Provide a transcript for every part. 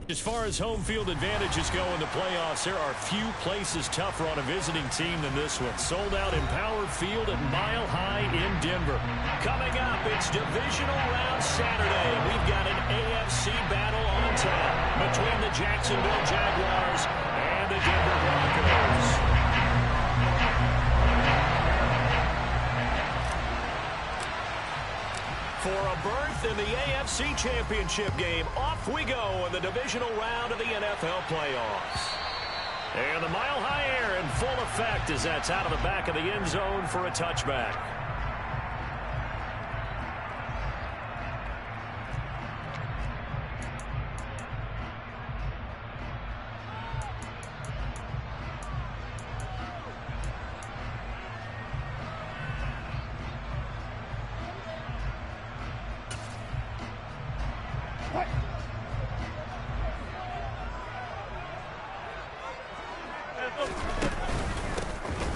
As far as home field advantages go in the playoffs, there are few places tougher on a visiting team than this one. Sold out in Power Field at Mile High in Denver. Coming up, it's Divisional Round Saturday. We've got an AFC battle on tap between the Jacksonville Jaguars and the Denver Broncos. For a berth in the AFC Championship game, off we go in the divisional round of the NFL playoffs. And the Mile High air in full effect as that's out of the back of the end zone for a touchback.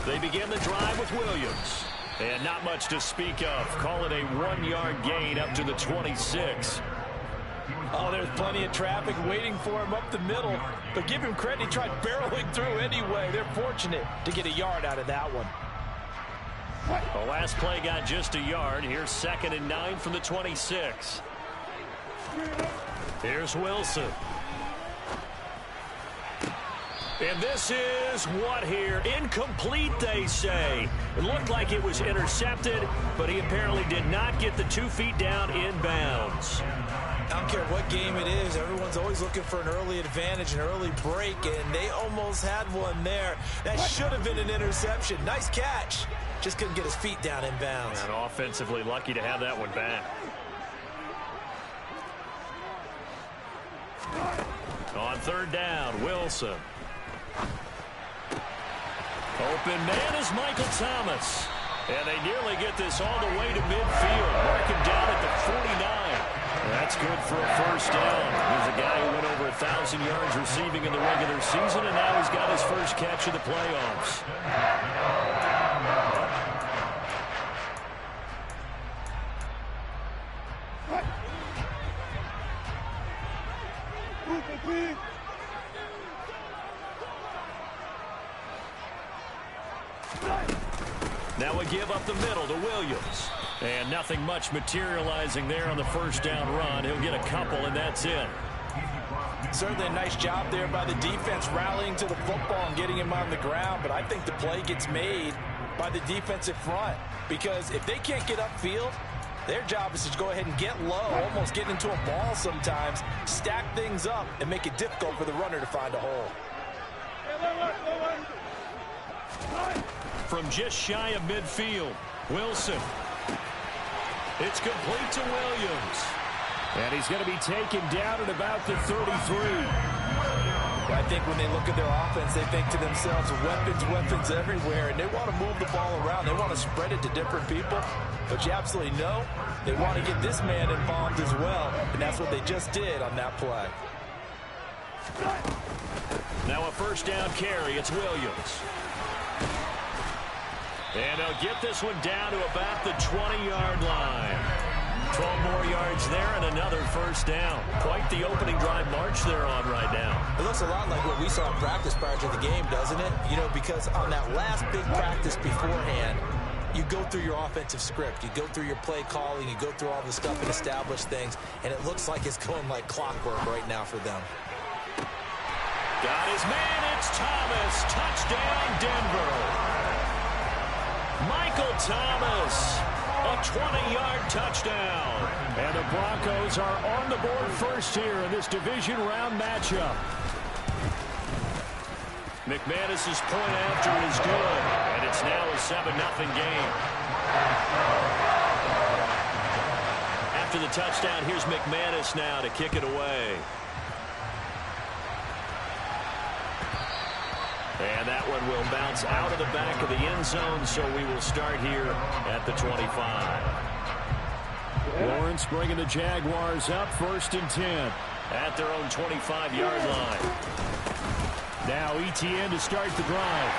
They begin the drive with Williams. And not much to speak of. Call it a 1-yard gain up to the 26. Oh, there's plenty of traffic waiting for him up the middle. But give him credit, he tried barreling through anyway. They're fortunate to get a yard out of that one. The last play got just a yard. Here's 2nd and 9 from the 26. Here's Wilson. And this is what here? Incomplete, they say. It looked like it was intercepted, but he apparently did not get the 2 feet down in bounds. I don't care what game it is. Everyone's always looking for an early advantage, an early break, and they almost had one there. That should have been an interception. Nice catch. Just couldn't get his feet down in bounds. And offensively lucky to have that one back. On 3rd down, Wilson. Open man is Michael Thomas. And they nearly get this all the way to midfield. Mark him down at the 49. That's good for a 1st down. He's a guy who went over 1,000 yards receiving in the regular season, and now he's got his first catch of the playoffs. Now we give up the middle to Williams. And nothing much materializing there on the 1st down run. He'll get a couple, and that's it. Certainly a nice job there by the defense rallying to the football and getting him on the ground. But I think the play gets made by the defensive front. Because if they can't get upfield, their job is to go ahead and get low, almost get into a ball sometimes, stack things up, and make it difficult for the runner to find a hole. From just shy of midfield, Wilson. It's complete to Williams. And he's going to be taken down at about the 33. I think when they look at their offense, they think to themselves, weapons everywhere, and they want to move the ball around. They want to spread it to different people. But you absolutely know they want to get this man involved as well, and that's what they just did on that play. Now a 1st down carry. It's Williams. And they'll get this one down to about the 20-yard line. 12 more yards there and another 1st down. Quite the opening drive march they're on right now. It looks a lot like what we saw in practice prior to the game, doesn't it? You know, because on that last big practice beforehand, you go through your offensive script. You go through your play calling. You go through all the stuff and establish things. And it looks like it's going like clockwork right now for them. Got his man. It's Thomas. Touchdown, Denver. Michael Thomas, a 20-yard touchdown. And the Broncos are on the board first here in this division round matchup. McManus's point after is good, and it's now a 7-0 game. After the touchdown, here's McManus now to kick it away. And that one will bounce out of the back of the end zone, so we will start here at the 25. Lawrence bringing the Jaguars up 1st and 10 at their own 25-yard line. Now ETN to start the drive.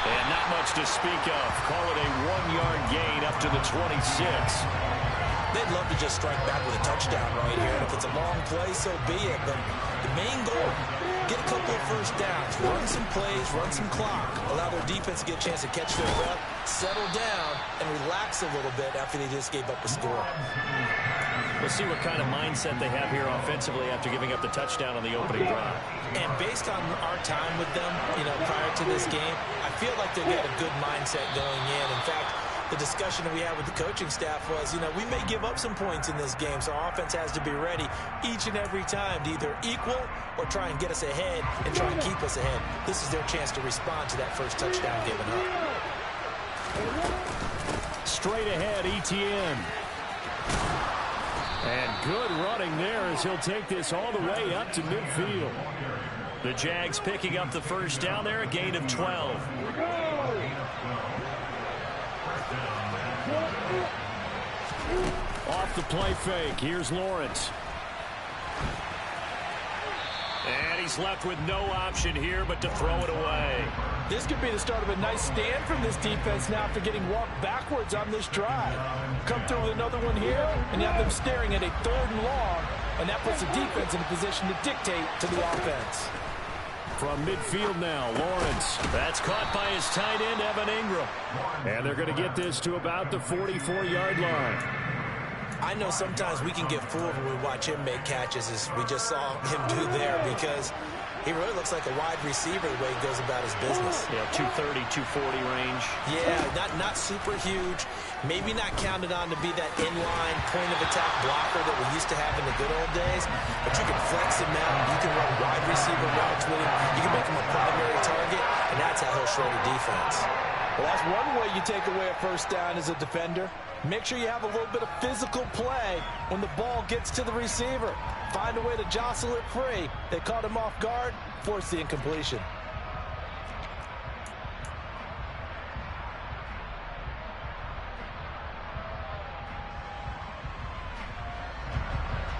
And not much to speak of. Call it a 1-yard gain up to the 26. They'd love to just strike back with a touchdown right here. And if it's a long play, so be it. But the Main goal, get a couple of first downs, run some plays, run some clock, allow their defense to get a chance to catch their breath, settle down, and relax a little bit after they just gave up a score. We'll see what kind of mindset they have here offensively after giving up the touchdown on the opening drive. And based on our time with them, prior to this game, I feel like they've got a good mindset going in. In fact, the discussion that we had with the coaching staff was, we may give up some points in this game, so our offense has to be ready each and every time to either equal or try and get us ahead and try and keep us ahead. This is their chance to respond to that first touchdown given up. Straight ahead, Etienne. And good running there as he'll take this all the way up to midfield. The Jags picking up the first down there, a gain of 12. Off the play fake, here's Lawrence. And he's left with no option here but to throw it away. This could be the start of a nice stand from this defense now after getting walked backwards on this drive. Come through with another one here, and you have them staring at a 3rd and long, and that puts the defense in a position to dictate to the offense. From midfield now, Lawrence. That's caught by his tight end, Evan Ingram. And they're going to get this to about the 44-yard line. I know sometimes we can get fooled when we watch him make catches, as we just saw him do there, because he really looks like a wide receiver the way he goes about his business. Yeah, 230, 240 range. Yeah, not super huge. Maybe not counted on to be that inline point-of-attack blocker that we used to have in the good old days. But you can flex him out. You can run wide receiver routes with him. You can make him a primary target, and that's how he'll shred a defense. Well, that's one way you take away a first down as a defender. Make sure you have a little bit of physical play when the ball gets to the receiver. Find a way to jostle it free. They caught him off guard, forced the incompletion.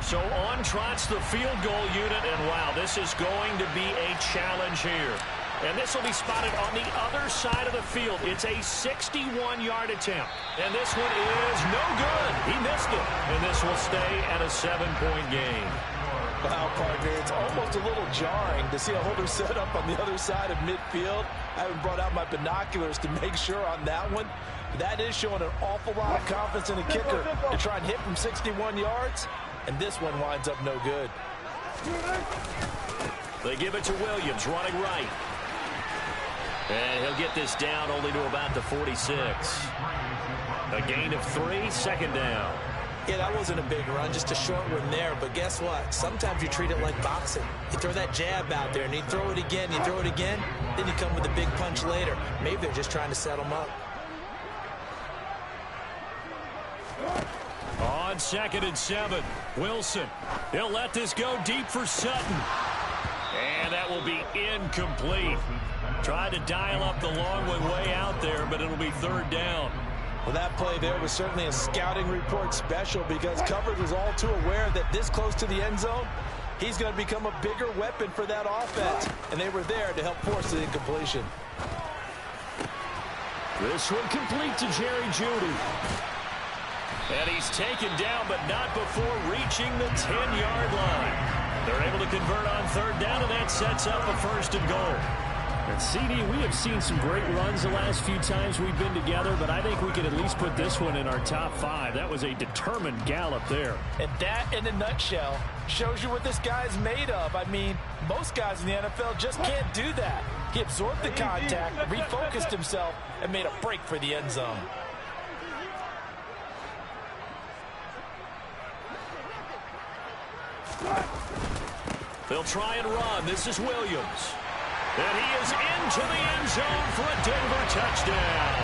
So on trots the field goal unit, and wow, this is going to be a challenge here. And this will be spotted on the other side of the field. It's a 61-yard attempt. And this one is no good. He missed it. And this will stay at a 7-point game. Wow, partner, it's almost a little jarring to see a holder set up on the other side of midfield. I haven't brought out my binoculars to make sure on that one. That is showing an awful lot of confidence in the kicker to try and hit from 61 yards. And this one winds up no good. They give it to Williams, running right. And he'll get this down only to about the 46. A gain of 3, 2nd down. Yeah, that wasn't a big run, just a short one there. But guess what? Sometimes you treat it like boxing. You throw that jab out there, and you throw it again, you throw it again, then you come with a big punch later. Maybe they're just trying to set them up. On 2nd and 7, Wilson. He'll let this go deep for Sutton. And that will be incomplete. Tried to dial up the long one way out there, but it'll be 3rd down. Well, that play there was certainly a scouting report special, because coverage was all too aware that this close to the end zone, he's going to become a bigger weapon for that offense. And they were there to help force the incompletion. This one complete to Jerry Jeudy. And he's taken down, but not before reaching the 10-yard line. They're able to convert on 3rd down, and that sets up a 1st and goal. And CD, we have seen some great runs the last few times we've been together, but I think we could at least put this one in our top 5. That was a determined gallop there. And that, in a nutshell, shows you what this guy's made of. I mean, most guys in the NFL just can't do that. He absorbed the contact, refocused himself, and made a break for the end zone. They'll try and run. This is Williams. And he is into the end zone for a Denver touchdown.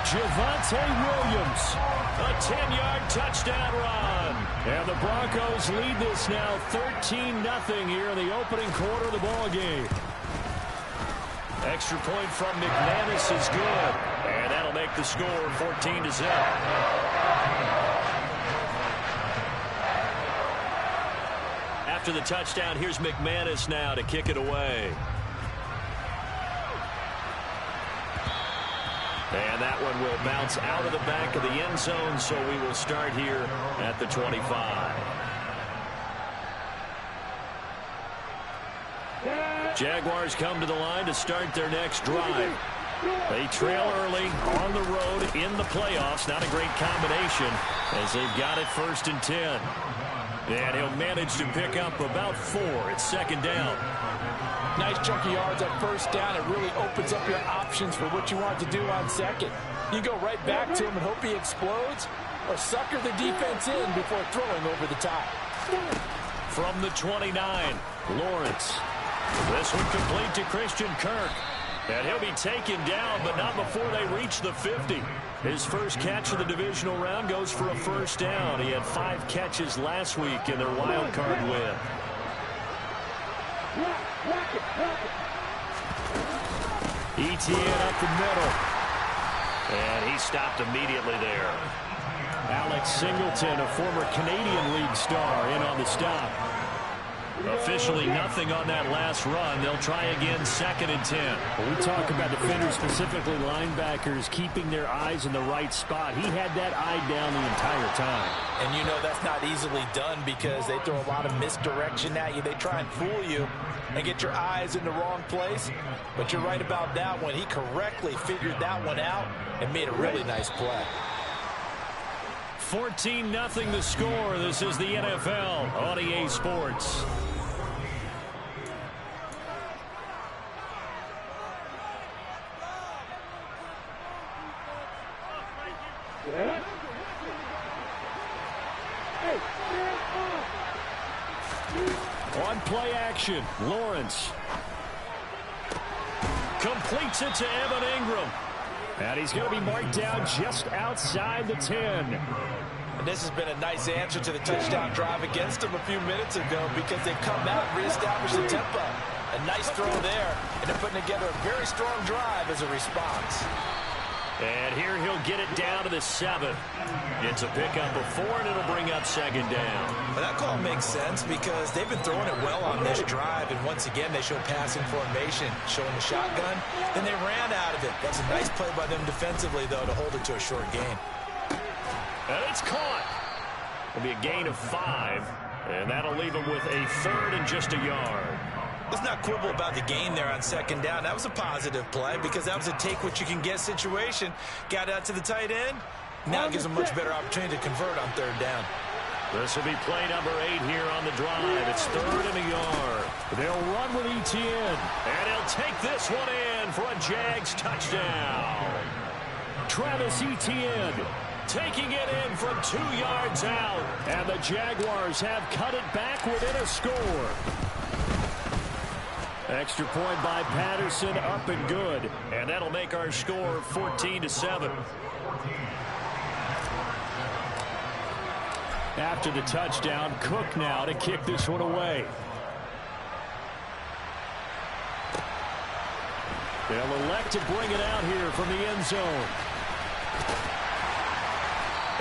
Javonte Williams, a 10-yard touchdown run. And the Broncos lead this now 13-0 here in the opening quarter of the ball game. Extra point from McManus is good. And that'll make the score 14-0. After the touchdown, here's McManus now to kick it away. And that one will bounce out of the back of the end zone, so we will start here at the 25. Jaguars come to the line to start their next drive. They trail early on the road in the playoffs. Not a great combination as they've got it 1st and 10. And he'll manage to pick up about 4. It's 2nd down. Nice chunk of yards on 1st down. It really opens up your options for what you want to do on 2nd. You go right back to him and hope he explodes, or sucker the defense in before throwing over the top. From the 29, Lawrence. This one complete to Christian Kirk. And he'll be taken down, but not before they reach the 50. His first catch of the divisional round goes for a 1st down. He had 5 catches last week in their wild card win. Etienne up the middle. And he stopped immediately there. Alex Singleton, a former Canadian League star, in on the stop. Officially nothing on that last run. They'll try again 2nd and 10. When we talk about defenders, specifically linebackers, keeping their eyes in the right spot, he had that eye down the entire time. And you know that's not easily done because they throw a lot of misdirection at you. They try and fool you and get your eyes in the wrong place. But you're right about that one. He correctly figured that one out and made a really nice play. 14-0 the score. This is the NFL on EA Sports. On play action, Lawrence completes it to Evan Ingram. And he's going to be marked down just outside the 10. And this has been a nice answer to the touchdown drive against them a few minutes ago because they've come out and reestablished the tempo. A nice throw there, and they're putting together a very strong drive as a response. And here he'll get it down to the 7. It's a pickup of 4, and it'll bring up 2nd down. Well, that call makes sense because they've been throwing it well on this drive, and once again they show passing formation, showing the shotgun. Then they ran out of it. That's a nice play by them defensively, though, to hold it to a short gain. And it's caught. It'll be a gain of 5, and that'll leave him with a 3rd and just a yard. Let's not quibble about the gain there on 2nd down. That was a positive play because that was a take-what-you-can-get situation. Got out to the tight end. Now it gives them a much better opportunity to convert on 3rd down. This will be play number 8 here on the drive. It's 3rd and a yard. They'll run with Etienne, and he'll take this one in for a Jags touchdown. Travis Etienne taking it in from 2 yards out, and the Jaguars have cut it back within a score. Extra point by Patterson, up and good. And that'll make our score 14-7. After the touchdown, Cook now to kick this one away. They'll elect to bring it out here from the end zone.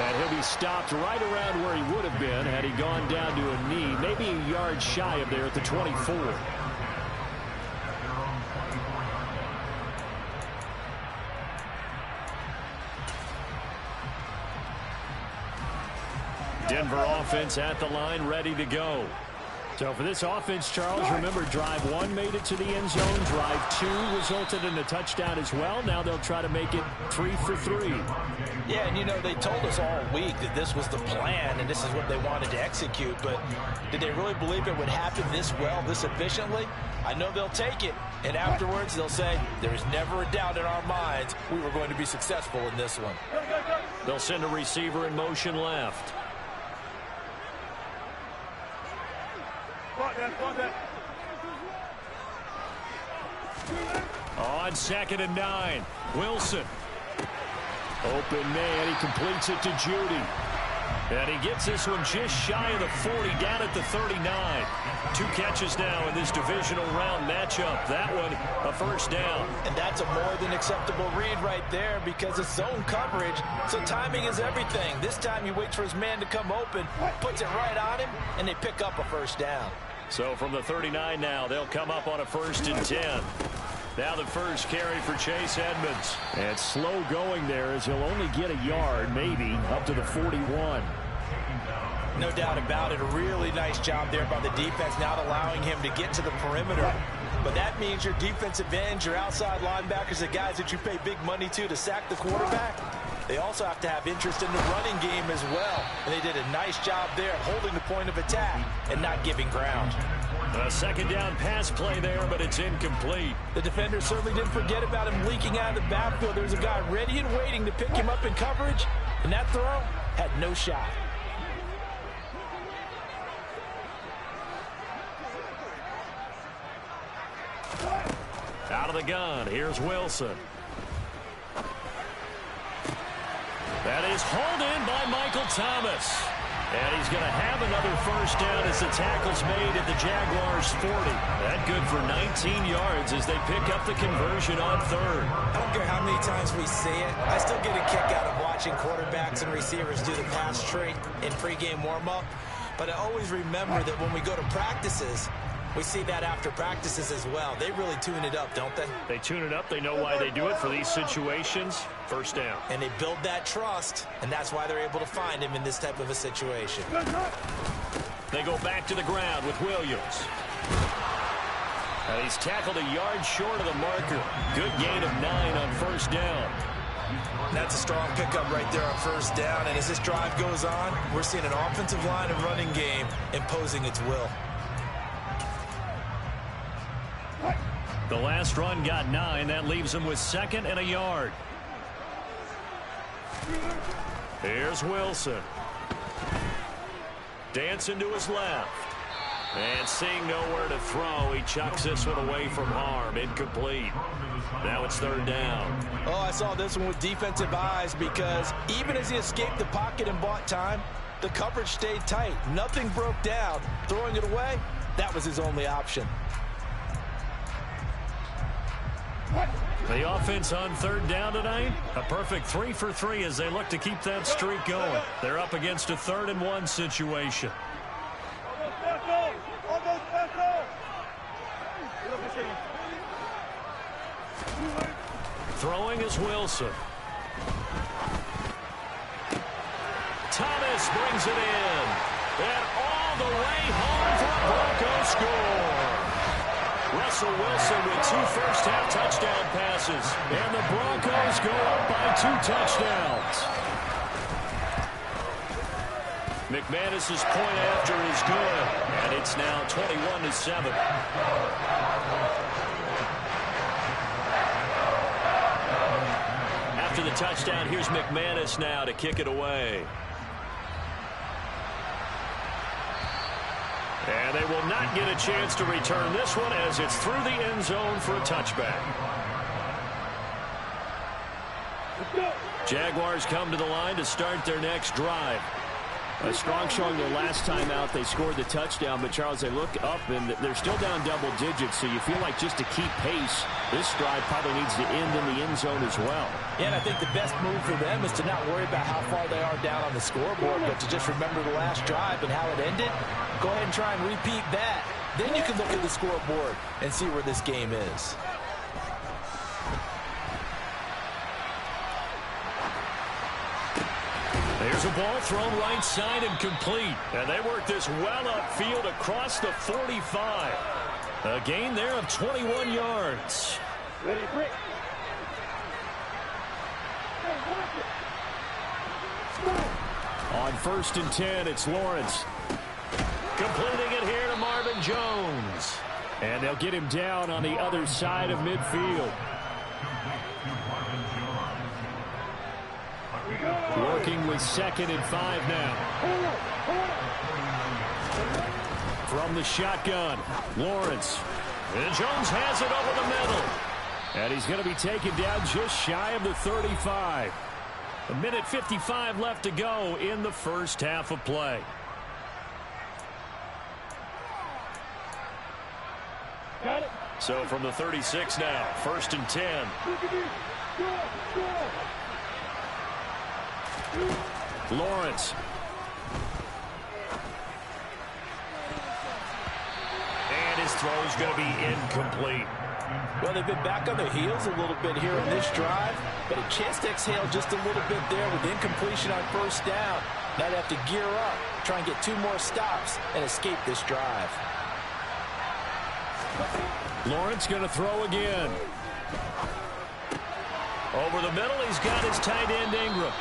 And he'll be stopped right around where he would have been had he gone down to a knee, maybe a yard shy of there at the 24. Denver offense at the line, ready to go. So for this offense, Charles, remember drive 1 made it to the end zone. Drive 2 resulted in a touchdown as well. Now they'll try to make it 3 for 3. Yeah, and you know, they told us all week that this was the plan and this is what they wanted to execute. But did they really believe it would happen this well, this efficiently? I know they'll take it. And afterwards, they'll say, there's never a doubt in our minds we were going to be successful in this one. They'll send a receiver in motion left. On 2nd and 9, Wilson. Open man, he completes it to Judy. And he gets this one just shy of the 40, down at the 39. 2 catches now in this divisional round matchup. That one, a 1st down. And that's a more than acceptable read right there because it's zone coverage, so timing is everything. This time he waits for his man to come open, puts it right on him, and they pick up a 1st down. So from the 39 now, they'll come up on a 1st and 10. Now the first carry for Chase Edmonds. And slow going there as he'll only get a yard, maybe, up to the 41. No doubt about it. A really nice job there by the defense, not allowing him to get to the perimeter. But that means your defensive ends, your outside linebackers, the guys that you pay big money to sack the quarterback, they also have to have interest in the running game as well. And they did a nice job there holding the point of attack and not giving ground. A second down pass play there, but it's incomplete. The defender certainly didn't forget about him leaking out of the backfield. There's a guy ready and waiting to pick him up in coverage, and that throw had no shot. Out of the gun, here's Wilson. That is hauled in by Michael Thomas. And he's going to have another first down as the tackle's made at the Jaguars' 40. That good for 19 yards as they pick up the conversion on third. I don't care how many times we see it. I still get a kick out of watching quarterbacks and receivers do the pass trait in pregame warm-up. But I always remember that when we go to practices, we see that after practices as well. They really tune it up, don't they? They tune it up. They know why they do it for these situations. First down. And they build that trust, and that's why they're able to find him in this type of a situation. They go back to the ground with Williams. And he's tackled a yard short of the marker. Good gain of 9 on first down. That's a strong pickup right there on first down. And as this drive goes on, we're seeing an offensive line and running game imposing its will. The last run got 9. That leaves him with 2nd and a yard. Here's Wilson. Dancing to his left. And seeing nowhere to throw, he chucks this one away from harm. Incomplete. Now it's third down. Oh, I saw this one with defensive eyes because even as he escaped the pocket and bought time, the coverage stayed tight. Nothing broke down. Throwing it away, that was his only option. The offense on third down tonight, a perfect 3 for 3 as they look to keep that streak going. They're up against a 3rd and 1 situation. Throwing is Wilson. Thomas brings it in. And all the way home for a Broncos score. Russell Wilson with 2 first-half touchdown passes. And the Broncos go up by 2 touchdowns. McManus's point after is good. And it's now 21-7. After the touchdown, here's McManus now to kick it away. And they will not get a chance to return this one as it's through the end zone for a touchback. Jaguars come to the line to start their next drive. A strong showing their last time out. They scored the touchdown, but Charles, they look up and they're still down double digits, so you feel like just to keep pace, this drive probably needs to end in the end zone as well. Yeah, and I think the best move for them is to not worry about how far they are down on the scoreboard, but to just remember the last drive and how it ended. Go ahead and try and repeat that. Then you can look at the scoreboard and see where this game is. There's a ball thrown right side and complete. And they work this well upfield across the 45. A gain there of 21 yards. Ready, break. On 1st and 10, it's Lawrence. Completing it here to Marvin Jones. And they'll get him down on the other side of midfield. Working with 2nd and 5 now. From the shotgun, Lawrence. And Jones has it over the middle. And he's going to be taken down just shy of the 35. A minute 55 left to go in the first half of play. Got it. So from the 36 now, 1st and 10. Lawrence. And his throw's going to be incomplete. Well, they've been back on their heels a little bit here on this drive, but a chance to exhale just a little bit there with incompletion on first down. Now they have to gear up, try and get 2 more stops, and escape this drive. Lawrence going to throw again. Over the middle, he's got his tight end Ingram.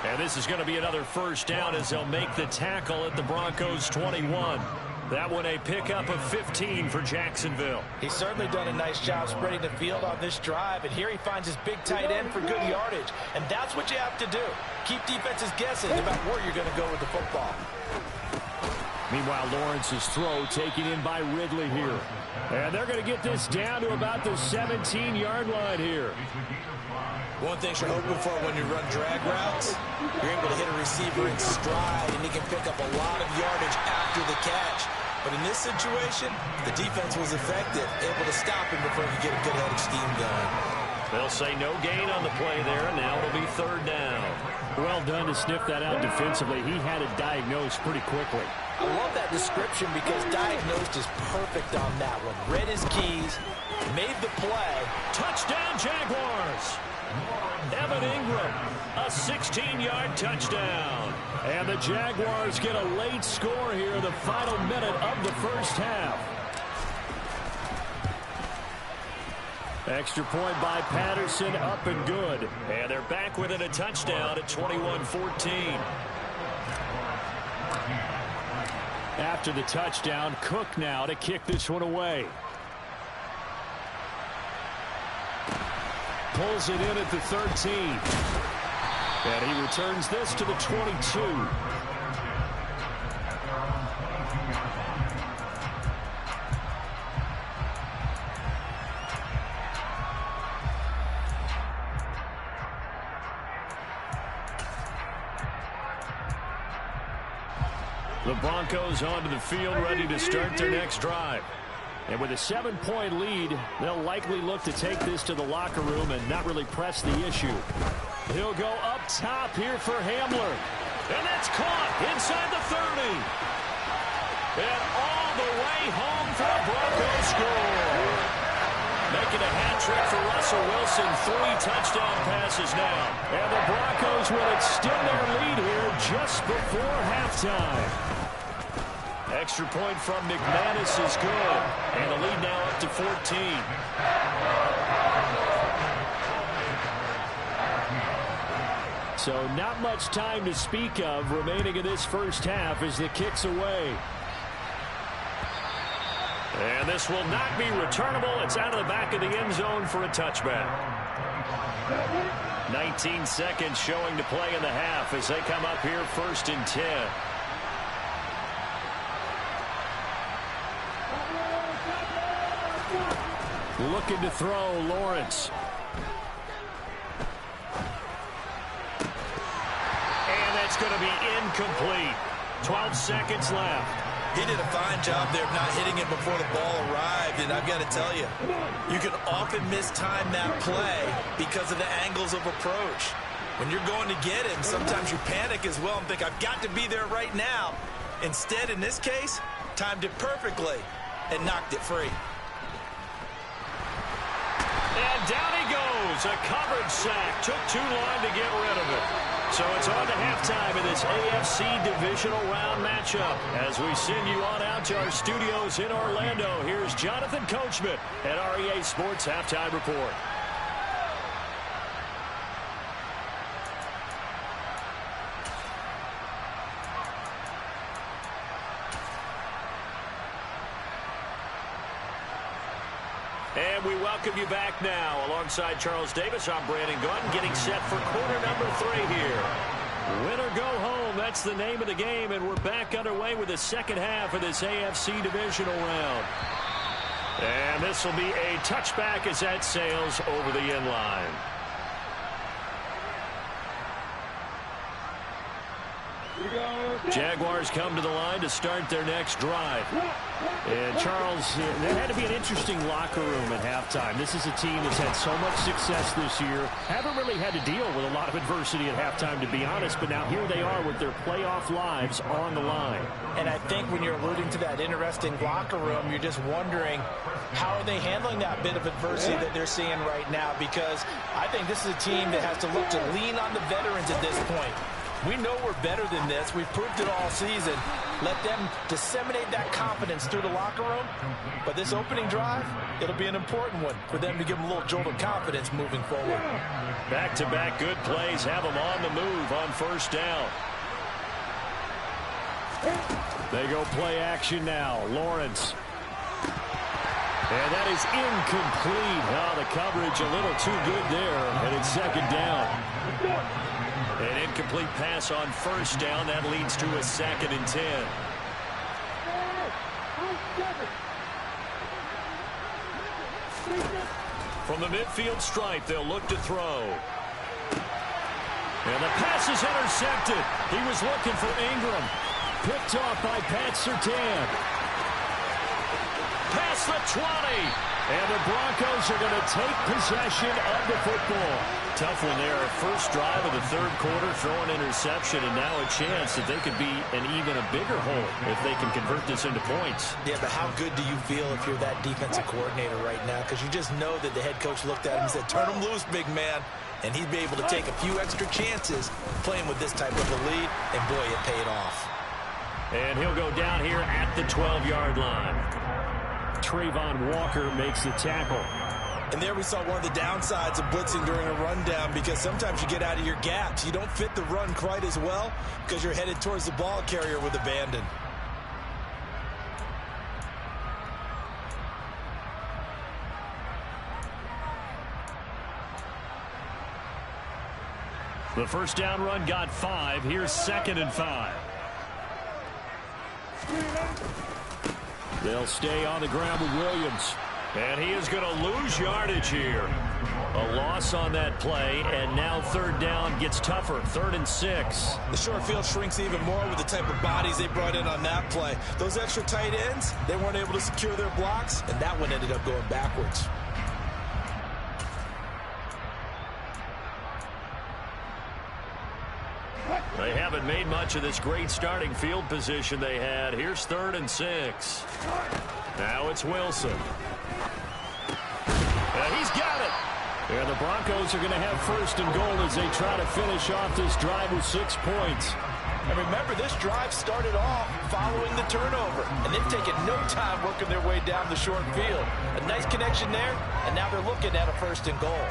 And this is going to be another first down as they'll make the tackle at the Broncos 21. That one a pickup of 15 for Jacksonville. He's certainly done a nice job spreading the field on this drive, and here he finds his big tight end for good yardage. And that's what you have to do. Keep defenses guessing about where you're going to go with the football. Meanwhile, Lawrence's throw taken in by Ridley here. And they're going to get this down to about the 17-yard line here. One thing you're hoping for when you run drag routes, you're able to hit a receiver in stride, and he can pick up a lot of yardage after the catch. But in this situation, the defense was effective, able to stop him before he could get a good headed scheme going. They'll say no gain on the play there, and now it'll be third down. Well done to sniff that out defensively. He had it diagnosed pretty quickly. I love that description because diagnosed is perfect on that one. Read his keys, made the play. Touchdown, Jaguars! Evan Ingram, a 16-yard touchdown. And the Jaguars get a late score here in the final minute of the first half. Extra point by Patterson, up and good. And they're back within a touchdown at 21-14. After the touchdown, Cook now to kick this one away. Pulls it in at the 13. And he returns this to the 22. The Broncos onto the field, ready to start their next drive. And with a 7-point lead, they'll likely look to take this to the locker room and not really press the issue. He'll go up top here for Hamler. And that's caught inside the 30. And all the way home for a Broncos score. Making a hat trick for Russell Wilson. 3 touchdown passes now. And the Broncos will extend their lead here just before halftime. Extra point from McManus is good. And the lead now up to 14. So not much time to speak of remaining in this first half as the kick's away. And this will not be returnable. It's out of the back of the end zone for a touchback. 19 seconds showing to play in the half as they come up here 1st and 10. Looking to throw, Lawrence. And that's going to be incomplete. 12 seconds left. He did a fine job there of not hitting it before the ball arrived, and I've got to tell you, you can often mistime that play because of the angles of approach. When you're going to get him, sometimes you panic as well and think, I've got to be there right now. Instead, in this case, timed it perfectly and knocked it free. And down he goes. A coverage sack. Took too long to get rid of it. So it's on to halftime in this AFC Divisional Round matchup. As we send you on out to our studios in Orlando, here's Jonathan Coachman at REA Sports Halftime Report. And we welcome you back now. Alongside Charles Davis, I'm Brandon Gunn, getting set for quarter number 3 here. Win or go home, that's the name of the game, and we're back underway with the second half of this AFC Divisional Round. And this will be a touchback as that sails over the end line. Jaguars come to the line to start their next drive. And Charles, there had to be an interesting locker room at halftime. This is a team that's had so much success this year. Haven't really had to deal with a lot of adversity at halftime, to be honest. But now here they are with their playoff lives on the line. And I think when you're alluding to that interesting locker room, you're just wondering, how are they handling that bit of adversity that they're seeing right now? Because I think this is a team that has to look to lean on the veterans at this point. We know we're better than this. We've proved it all season. Let them disseminate that confidence through the locker room. But this opening drive, it'll be an important one for them to give them a little jolt of confidence moving forward. Back-to-back good plays have them on the move on first down. They go play action now. Lawrence. And that is incomplete. Oh, the coverage a little too good there. And it's second down. An incomplete pass on first down. That leads to a 2nd and 10. From the midfield stripe, they'll look to throw. And the pass is intercepted. He was looking for Ingram. Picked off by Pat Surtain. Past the 20. And the Broncos are going to take possession of the football. Tough one there. First drive of the third quarter, throw an interception, and now a chance that they could be an even a bigger hole if they can convert this into points. Yeah, but how good do you feel if you're that defensive coordinator right now? Because you just know that the head coach looked at him and said, turn him loose, big man. And he'd be able to take a few extra chances playing with this type of a lead, and boy, it paid off. And he'll go down here at the 12-yard line. Trayvon Walker makes the tackle. And there we saw one of the downsides of blitzing during a rundown, because sometimes you get out of your gaps. You don't fit the run quite as well because you're headed towards the ball carrier with abandon. The first down run got 5. Here's 2nd and 5. They'll stay on the ground with Williams. And he is going to lose yardage here. A loss on that play, and now third down gets tougher. 3rd and 6. The short field shrinks even more with the type of bodies they brought in on that play. Those extra tight ends, they weren't able to secure their blocks, and that one ended up going backwards. They haven't made much of this great starting field position they had. Here's 3rd and 6. Now it's Wilson. He's got it. And the Broncos are going to have 1st and goal as they try to finish off this drive with 6 points. And remember, this drive started off following the turnover, and they've taken no time working their way down the short field. A nice connection there, and now they're looking at a 1st and goal.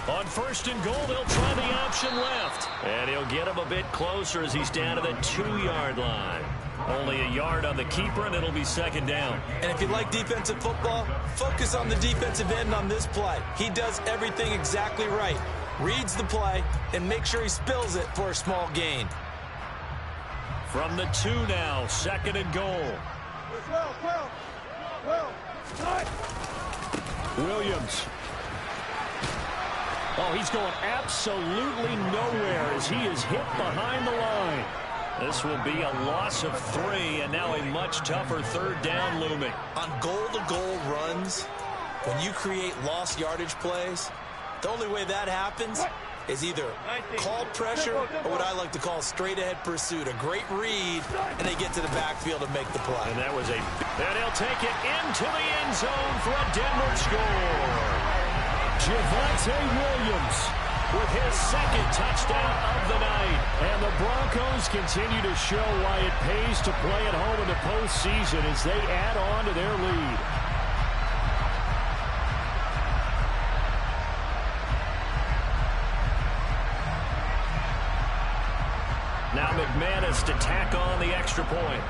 On 1st and goal, they'll try the option left. And he'll get him a bit closer as he's down to the 2-yard line. Only a yard on the keeper, and it'll be 2nd down. And if you like defensive football, focus on the defensive end on this play. He does everything exactly right. Reads the play and makes sure he spills it for a small gain. From the 2 now, 2nd and goal. Williams. Oh, he's going absolutely nowhere as he is hit behind the line. This will be a loss of 3, and now a much tougher 3rd down looming. On goal-to-goal runs, when you create lost yardage plays, the only way that happens is either called pressure or what I like to call straight-ahead pursuit. A great read, and they get to the backfield and make the play. And that was and he'll take it into the end zone for a Denver score. Javonte Williams with his 2nd touchdown of the night. And the Broncos continue to show why it pays to play at home in the postseason as they add on to their lead. Now McManus to tack on the extra point.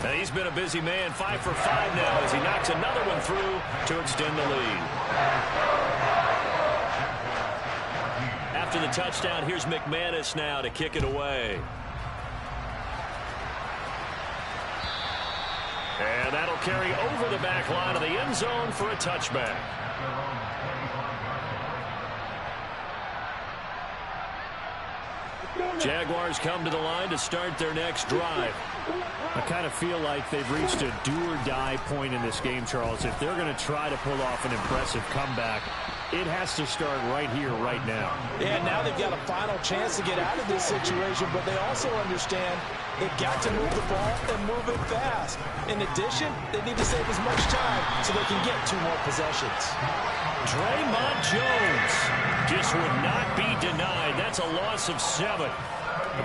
And he's been a busy man, 5 for 5 now as he knocks another one through to extend the lead. After the touchdown, here's McManus now to kick it away. And that'll carry over the back line of the end zone for a touchback. Jaguars come to the line to start their next drive. I kind of feel like they've reached a do-or-die point in this game, Charles. If they're going to try to pull off an impressive comeback, it has to start right here, right now. Yeah, now they've got a final chance to get out of this situation, but they also understand they've got to move the ball and move it fast. In addition, they need to save as much time so they can get 2 more possessions. Draymond Jones just would not be denied. That's a loss of 7.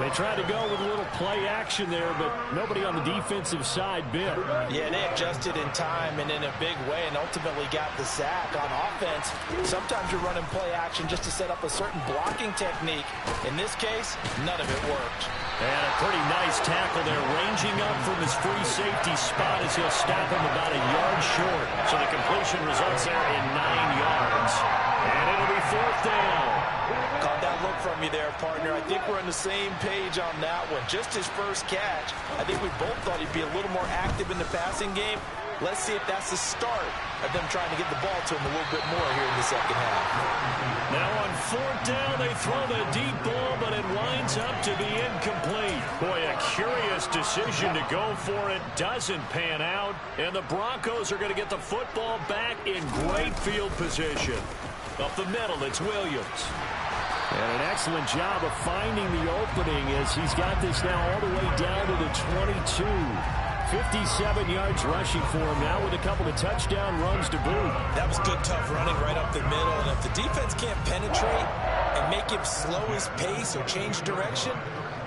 They tried to go with a little play action there, but nobody on the defensive side bit. Yeah, they adjusted in time and in a big way and ultimately got the sack. On offense, sometimes you're running play action just to set up a certain blocking technique. In this case, none of it worked. And a pretty nice tackle there, ranging up from his free safety spot as he'll stop him about a yard short. So the completion results there in 9 yards. And it'll be 4th down. Caught that look from you there, partner. I think we're on the same page on that one. Just his first catch. I think we both thought he'd be a little more active in the passing game. Let's see if that's the start of them trying to get the ball to him a little bit more here in the second half. Now on 4th down, they throw the deep ball, but it winds up to be incomplete. Boy, a curious decision to go for it. Doesn't pan out. And the Broncos are going to get the football back in great field position. Up the middle, it's Williams. And an excellent job of finding the opening as he's got this now all the way down to the 22. 57 yards rushing for him now with a couple of touchdown runs to boot. That was good, tough running right up the middle. And if the defense can't penetrate and make him slow his pace or change direction,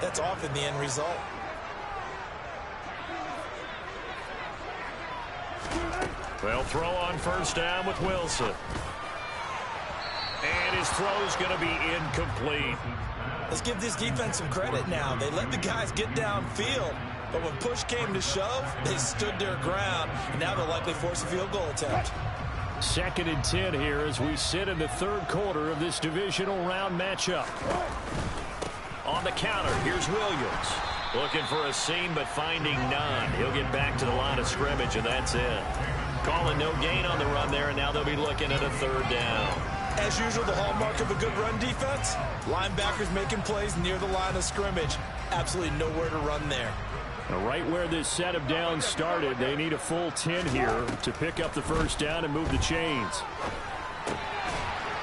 that's often the end result. Well, throw on 1st down with Wilson. And his throw's going to be incomplete. Let's give this defense some credit now. They let the guys get downfield, but when push came to shove, they stood their ground, and now they'll likely force a field goal attempt. 2nd and 10 here as we sit in the 3rd quarter of this divisional round matchup. On the counter, here's Williams. Looking for a seam, but finding none. He'll get back to the line of scrimmage, and that's it. Calling no gain on the run there, and now they'll be looking at a 3rd down. As usual, the hallmark of a good run defense, linebackers making plays near the line of scrimmage. Absolutely nowhere to run there. Right where this set of downs started, they need a full 10 here to pick up the 1st down and move the chains.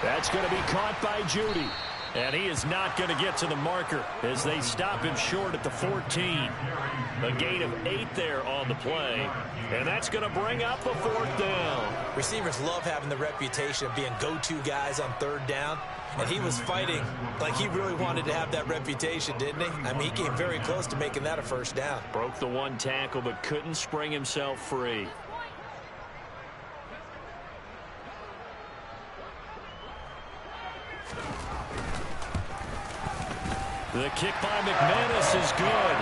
That's going to be caught by Judy. And he is not going to get to the marker as they stop him short at the 14. A gain of 8 there on the play. And that's going to bring up a 4th down. Receivers love having the reputation of being go-to guys on 3rd down. And he was fighting like he really wanted to have that reputation, didn't he? I mean, he came very close to making that a 1st down. Broke the 1 tackle, but couldn't spring himself free. The kick by McManus is good.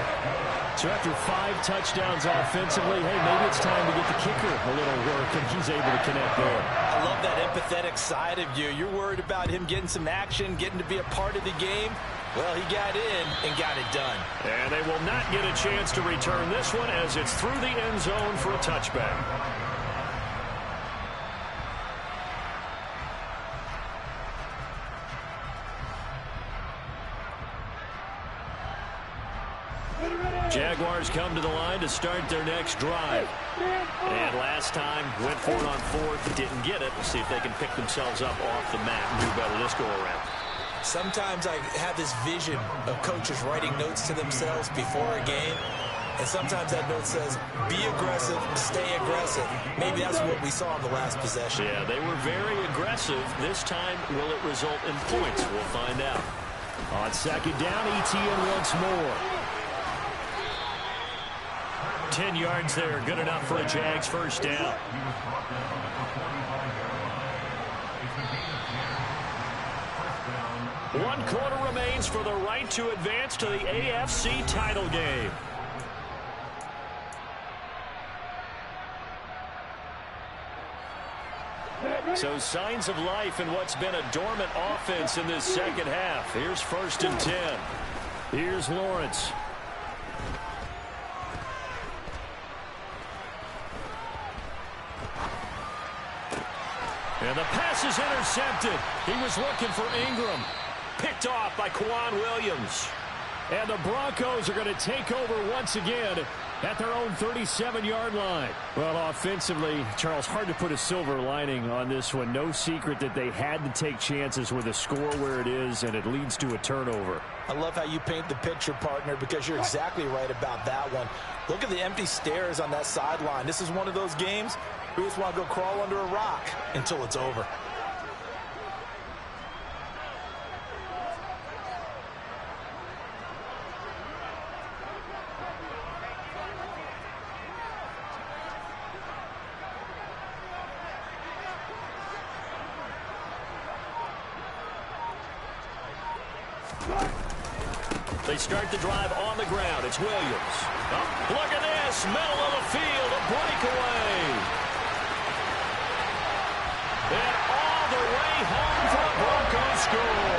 So after 5 touchdowns offensively, hey, maybe it's time to get the kicker a little work, and he's able to connect there. I love that empathetic side of you. You're worried about him getting some action, getting to be a part of the game. Well, he got in and got it done. And they will not get a chance to return this one as it's through the end zone for a touchback. Jaguars come to the line to start their next drive. And last time, went for it on 4th, didn't get it. We'll see if they can pick themselves up off the mat and do better this go-around. Sometimes I have this vision of coaches writing notes to themselves before a game. And sometimes that note says, be aggressive, stay aggressive. Maybe that's what we saw in the last possession. Yeah, they were very aggressive. This time, will it result in points? We'll find out. On 2nd down, ETN once more. 10 yards there, good enough for a Jags 1st down. One quarter remains for the right to advance to the AFC title game. So signs of life in what's been a dormant offense in this second half. Here's 1st and 10. Here's Lawrence. And the pass is intercepted. He was looking for Ingram. Picked off by Kwan Williams. And the Broncos are going to take over once again at their own 37-yard line. Well, offensively, Charles, hard to put a silver lining on this one. No secret that they had to take chances with a score where it is, and it leads to a turnover. I love how you paint the picture, partner, because you're exactly right about that one. Look at the empty stairs on that sideline. This is one of those games we just want to go crawl under a rock until it's over. They start the drive on the ground. It's Williams. Oh, look at this. Middle of the field. A breakaway. And all the way home for the Broncos score.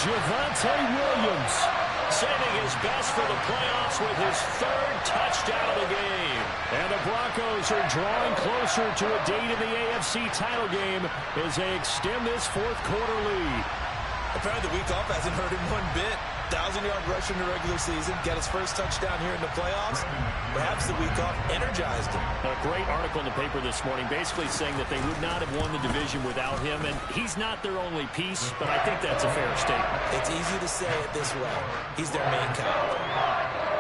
Javonte Williams saving his best for the playoffs with his third touchdown of the game. And the Broncos are drawing closer to a date in the AFC title game as they extend this fourth quarter lead. Apparently the week off hasn't hurt him one bit. 1,000-yard rush in the regular season. Got his first touchdown here in the playoffs. Perhaps the week off energized him. A great article in the paper this morning basically saying that they would not have won the division without him. And he's not their only piece, but I think that's a fair statement. It's easy to say it this way. He's their main guy.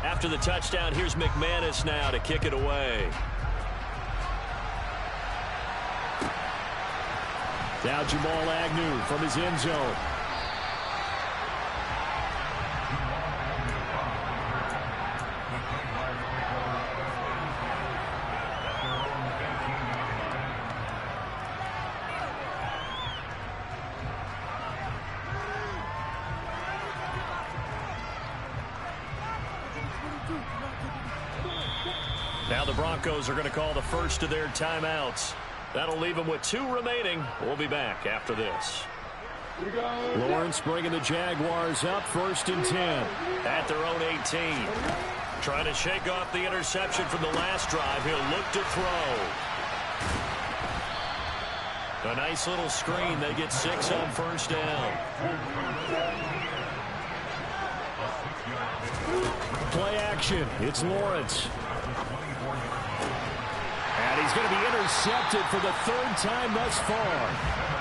After the touchdown, here's McManus now to kick it away. Now Jamal Agnew from his end zone. Now the Broncos are going to call the first of their timeouts. That'll leave them with 2 remaining. We'll be back after this. Lawrence bringing the Jaguars up, 1st and 10. At their own 18. Trying to shake off the interception from the last drive. He'll look to throw. A nice little screen. They get 6 on 1st down. Play action. It's Lawrence. And he's going to be intercepted for the 3rd time thus far.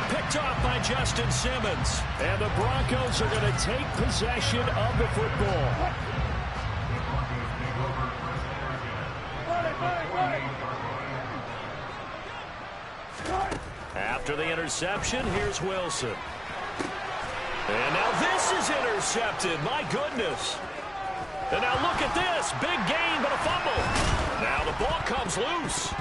Picked off by Justin Simmons. And the Broncos are going to take possession of the football. After the interception, here's Wilson. And now this is intercepted. My goodness. And now look at this. Big gain, but a fumble. Now the ball comes loose.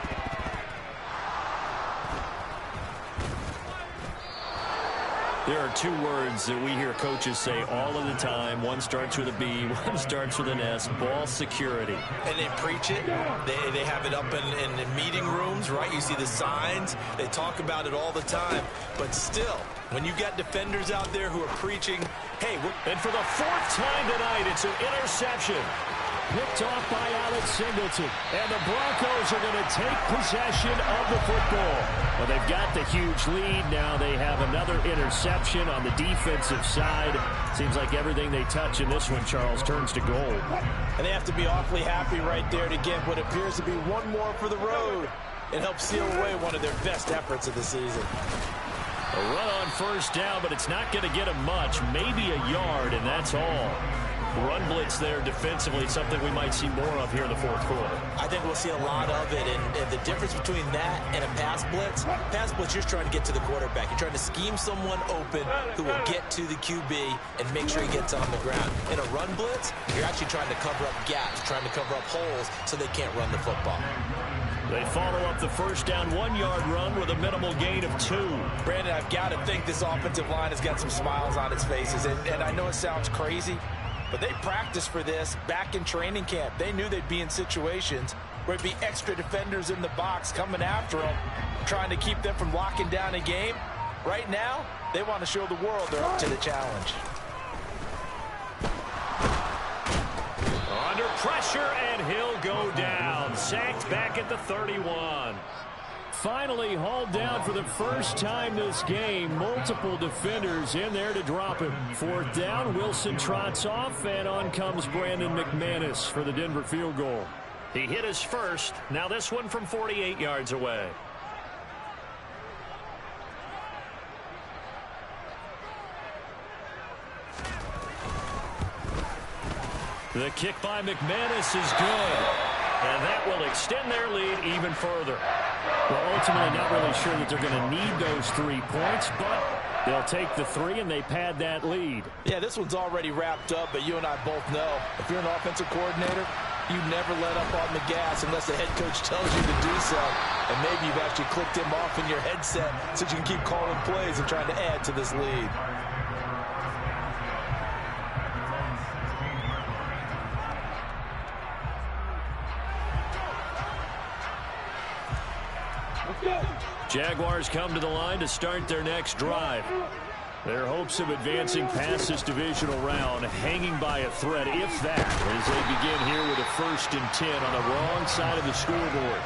There are 2 words that we hear coaches say all of the time. One starts with a B, one starts with an S. Ball security. And they preach it. They have it up in meeting rooms, right? You see the signs. They talk about it all the time. But still, when you got defenders out there who are preaching, hey, and for the 4th time tonight, it's an interception. Picked off by Alex Singleton. And the Broncos are going to take possession of the football. Well, they've got the huge lead. Now they have another interception on the defensive side. Seems like everything they touch in this one, Charles, turns to gold. And they have to be awfully happy right there to get what appears to be one more for the road and help seal away one of their best efforts of the season. A run on 1st down, but it's not going to get them much. Maybe a yard, and that's all. Run blitz there defensively, something we might see more of here in the 4th quarter. I think we'll see a lot of it, and the difference between that and a pass blitz, you're just trying to get to the quarterback. You're trying to scheme someone open who will get to the QB and make sure he gets on the ground. In a run blitz, you're actually trying to cover up gaps, trying to cover up holes so they can't run the football. They follow up the 1st down 1-yard run with a minimal gain of 2. Brandon, I've got to think this offensive line has got some smiles on its faces, and I know it sounds crazy, but they practiced for this back in training camp. They knew they'd be in situations where it'd be extra defenders in the box coming after them, trying to keep them from locking down a game. Right now, they want to show the world they're up to the challenge. Under pressure, and he'll go down. Sacked back at the 31. Finally hauled down for the first time this game. Multiple defenders in there to drop him. Fourth down, Wilson trots off, and on comes Brandon McManus for the Denver field goal. He hit his first. Now this one from 48 yards away. The kick by McManus is good. And that will extend their lead even further. Well, ultimately not really sure that they're going to need those 3 points, but they'll take the 3 and they pad that lead. Yeah, this one's already wrapped up, but you and I both know if you're an offensive coordinator, you never let up on the gas unless the head coach tells you to do so. And maybe you've actually clicked him off in your headset so you can keep calling plays and trying to add to this lead. Jaguars come to the line to start their next drive. Their hopes of advancing past this divisional round hanging by a thread, if that, as they begin here with a 1st and 10 on the wrong side of the scoreboard.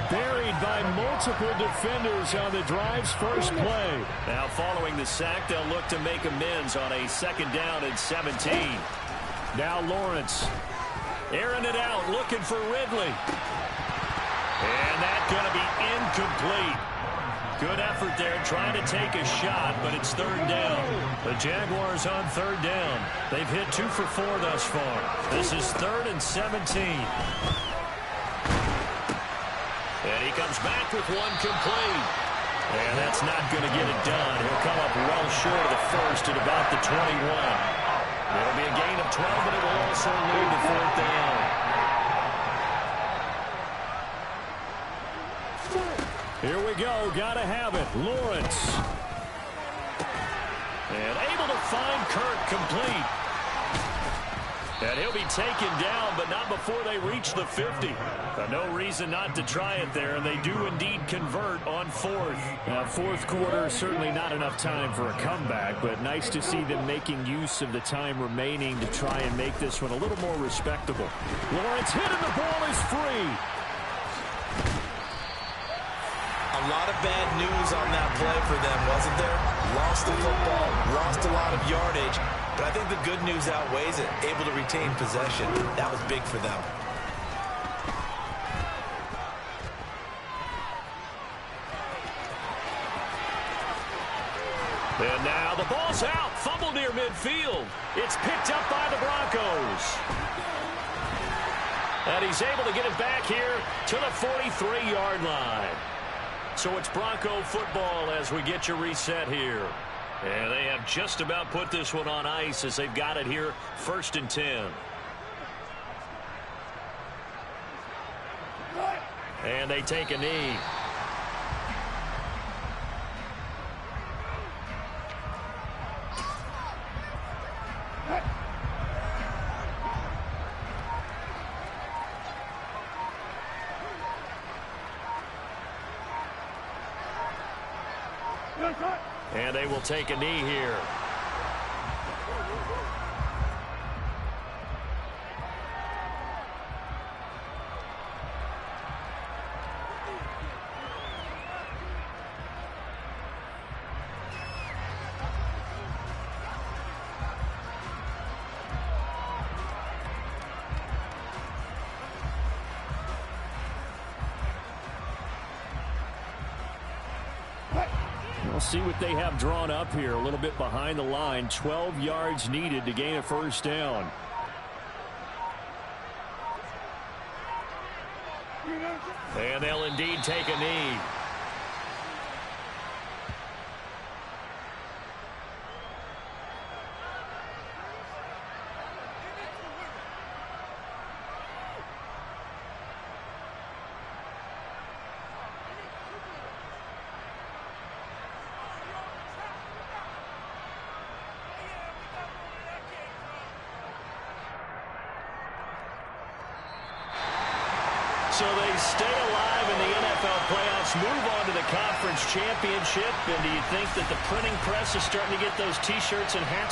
Buried by multiple defenders on the drive's first play. Now following the sack, they'll look to make amends on a 2nd down and 17. Now Lawrence. Airing it out, looking for Ridley. And that's going to be incomplete. Good effort there, trying to take a shot, but it's 3rd down. The Jaguars on 3rd down. They've hit 2 for 4 thus far. This is 3rd and 17. And he comes back with one complete. And that's not going to get it done. He'll come up well short of the first at about the 21. It'll be a gain of 12, but it will also lead to 4th down. Here we go. Got to have it. Lawrence. And able to find Kirk complete. And he'll be taken down, but not before they reach the 50. No reason not to try it there, and they do indeed convert on 4th. Now, 4th quarter, certainly not enough time for a comeback, but nice to see them making use of the time remaining to try and make this one a little more respectable. Lawrence hit and the ball is free. A lot of bad news on that play for them, wasn't there? Lost the football, lost a lot of yardage, but I think the good news outweighs it. Able to retain possession. That was big for them. And now the ball's out. Fumble near midfield. It's picked up by the Broncos. And he's able to get it back here to the 43-yard line. So it's Bronco football as we get you reset here. And they have just about put this one on ice as they've got it here, 1st and 10. And they take a knee. And they will take a knee here. We'll see what they have drawn up here. A little bit behind the line. 12 yards needed to gain a 1st down. And they'll indeed take a knee. So they stay alive in the NFL playoffs let's move on to the conference championship. And do you think that the printing press is starting to get those T-shirts and hats